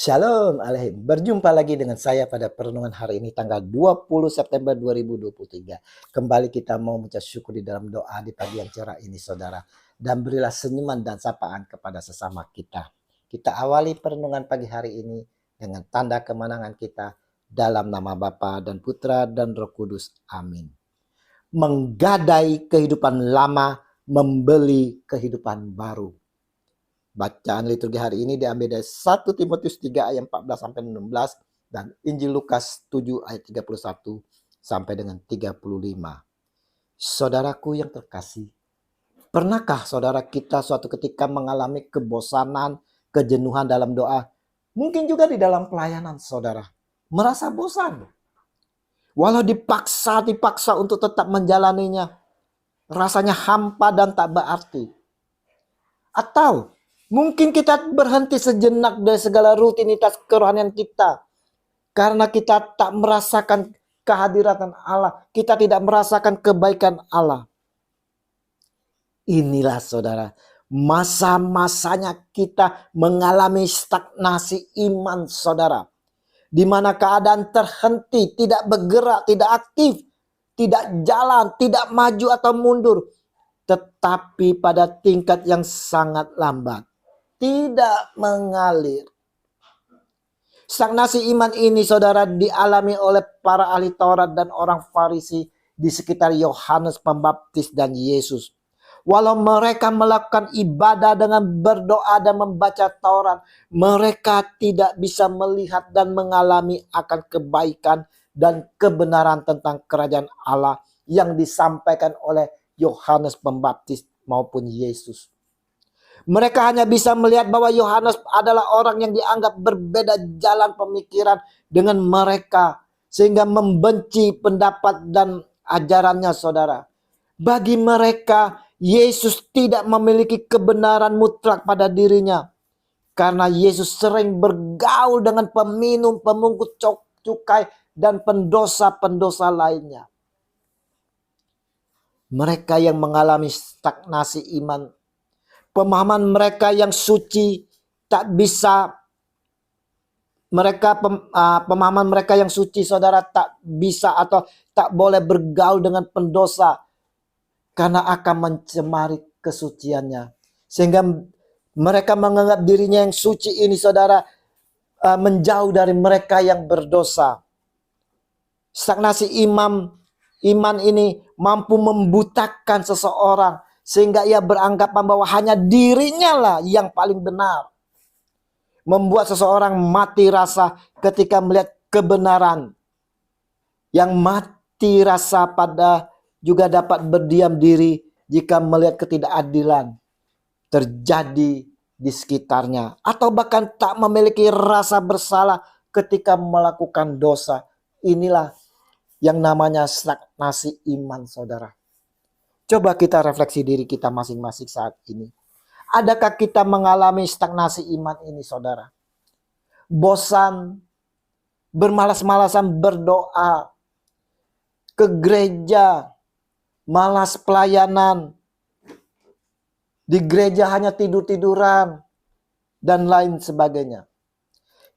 Shalom Aleihim. Berjumpa lagi dengan saya pada perenungan hari ini tanggal 20 September 2023. Kembali kita mau mengucap syukur di dalam doa di pagi yang cerah ini saudara. Dan berilah senyuman dan sapaan kepada sesama kita. Kita awali perenungan pagi hari ini dengan tanda kemenangan kita dalam nama Bapa dan Putra dan Roh Kudus. Amin. Menggadai kehidupan lama, membeli kehidupan baru. Bacaan liturgi hari ini diambil dari 1 Timotius 3 ayat 14 sampai 16 dan Injil Lukas 7 ayat 31 sampai dengan 35. Saudaraku yang terkasih, pernahkah saudara kita suatu ketika mengalami kebosanan, kejenuhan dalam doa? Mungkin juga di dalam pelayanan saudara, merasa bosan. Walau dipaksa untuk tetap menjalaninya, rasanya hampa dan tak berarti. Atau mungkin kita berhenti sejenak dari segala rutinitas kerohanian kita. Karena kita tak merasakan kehadiran Allah. Kita tidak merasakan kebaikan Allah. Inilah saudara, masa-masanya kita mengalami stagnasi iman saudara. Di mana keadaan terhenti, tidak bergerak, tidak aktif, tidak jalan, tidak maju atau mundur. Tetapi pada tingkat yang sangat lambat. Tidak mengalir. Stagnasi iman ini saudara dialami oleh para ahli Taurat dan orang Farisi di sekitar Yohanes Pembaptis dan Yesus. Walau mereka melakukan ibadah dengan berdoa dan membaca Taurat, mereka tidak bisa melihat dan mengalami akan kebaikan dan kebenaran tentang kerajaan Allah yang disampaikan oleh Yohanes Pembaptis maupun Yesus. Mereka hanya bisa melihat bahwa Yohanes adalah orang yang dianggap berbeda jalan pemikiran dengan mereka. Sehingga membenci pendapat dan ajarannya saudara. Bagi mereka, Yesus tidak memiliki kebenaran mutlak pada dirinya. Karena Yesus sering bergaul dengan peminum, pemungut cukai, dan pendosa-pendosa lainnya. Mereka yang mengalami stagnasi iman, pemahaman mereka yang suci tak bisa, pemahaman mereka yang suci saudara tak bisa atau tak boleh bergaul dengan pendosa karena akan mencemari kesuciannya. Sehingga mereka menganggap dirinya yang suci ini saudara menjauh dari mereka yang berdosa. Stagnasi iman ini mampu membutakan seseorang sehingga ia beranggapan bahwa hanya dirinya lah yang paling benar. Membuat seseorang mati rasa ketika melihat kebenaran. Yang mati rasa pada juga dapat berdiam diri jika melihat ketidakadilan terjadi di sekitarnya. Atau bahkan tak memiliki rasa bersalah ketika melakukan dosa. Inilah yang namanya stagnasi iman saudara. Coba kita refleksi diri kita masing-masing saat ini. Adakah kita mengalami stagnasi iman ini saudara? Bosan, bermalas-malasan berdoa, ke gereja, malas pelayanan, di gereja hanya tidur-tiduran, dan lain sebagainya.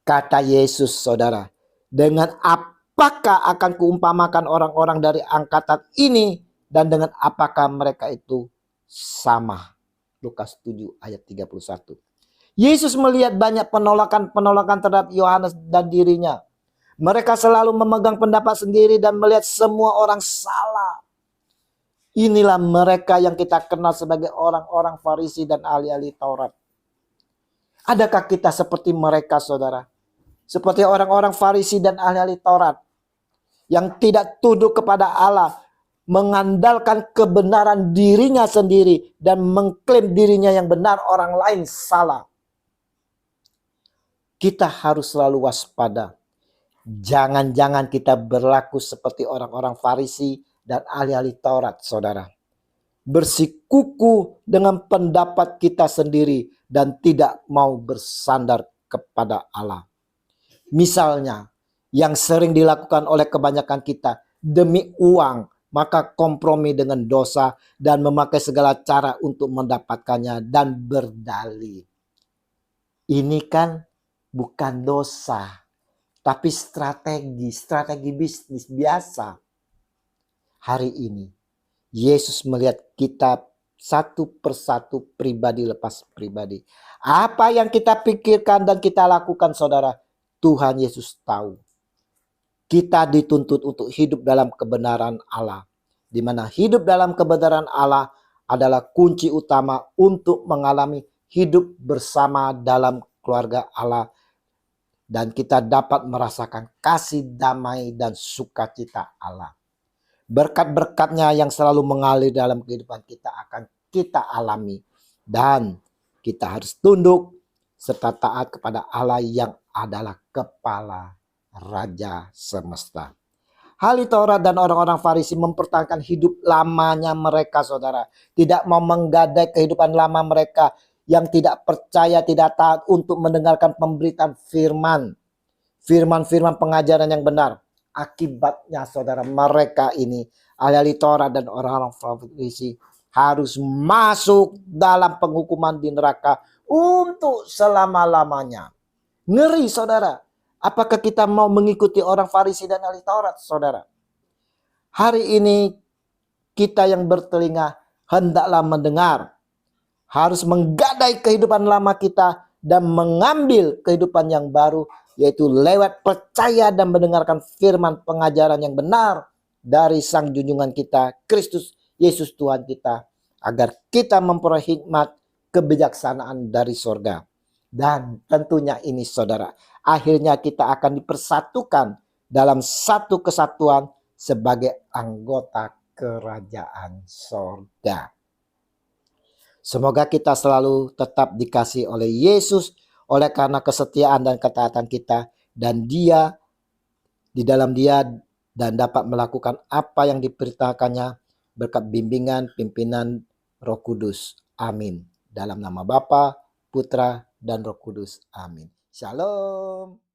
Kata Yesus saudara, dengan apakah akan kuumpamakan orang-orang dari angkatan ini dan dengan apakah mereka itu sama? Lukas 7 ayat 31. Yesus melihat banyak penolakan terhadap Yohanes dan dirinya. Mereka selalu memegang pendapat sendiri dan melihat semua orang salah. Inilah mereka yang kita kenal sebagai orang-orang Farisi dan ahli-ahli Taurat. Adakah kita seperti mereka saudara? Seperti orang-orang Farisi dan ahli-ahli Taurat yang tidak tunduk kepada Allah, mengandalkan kebenaran dirinya sendiri dan mengklaim dirinya yang benar, orang lain salah. Kita harus selalu waspada. Jangan-jangan kita berlaku seperti orang-orang Farisi dan ahli-ahli Taurat saudara. Bersikukuh dengan pendapat kita sendiri dan tidak mau bersandar kepada Allah. Misalnya yang sering dilakukan oleh kebanyakan kita demi uang, maka kompromi dengan dosa dan memakai segala cara untuk mendapatkannya dan berdalih. Ini kan bukan dosa, tapi strategi bisnis biasa. Hari ini Yesus melihat kita satu persatu, pribadi lepas pribadi. Apa yang kita pikirkan dan kita lakukan, saudara, Tuhan Yesus tahu. Kita dituntut untuk hidup dalam kebenaran Allah, di mana hidup dalam kebenaran Allah adalah kunci utama untuk mengalami hidup bersama dalam keluarga Allah, dan kita dapat merasakan kasih damai dan sukacita Allah. Berkat-berkatnya yang selalu mengalir dalam kehidupan kita akan kita alami, dan kita harus tunduk serta taat kepada Allah yang adalah kepala Raja semesta. Ahli Taurat dan orang-orang Farisi mempertahankan hidup lamanya mereka, saudara. Tidak mau menggadai kehidupan lama mereka yang tidak percaya, tidak taat untuk mendengarkan pemberitaan firman pengajaran yang benar. Akibatnya, saudara, mereka ini, ahli Taurat dan orang-orang Farisi, harus masuk dalam penghukuman di neraka untuk selama-lamanya. Ngeri, saudara. Apakah kita mau mengikuti orang Farisi dan ahli Taurat, saudara? Hari ini kita yang bertelinga hendaklah mendengar, harus menggadai kehidupan lama kita dan mengambil kehidupan yang baru, yaitu lewat percaya dan mendengarkan firman pengajaran yang benar dari Sang Junjungan kita, Kristus Yesus Tuhan kita, agar kita memperoleh hikmat kebijaksanaan dari sorga. Dan tentunya ini, saudara, akhirnya kita akan dipersatukan dalam satu kesatuan sebagai anggota kerajaan sorga. Semoga kita selalu tetap dikasih oleh Yesus oleh karena kesetiaan dan ketaatan kita, dan Dia di dalam Dia, dan dapat melakukan apa yang diperintahkannya berkat bimbingan pimpinan Roh Kudus. Amin. Dalam nama Bapa, Putra, dan Roh Kudus. Amin. Shalom.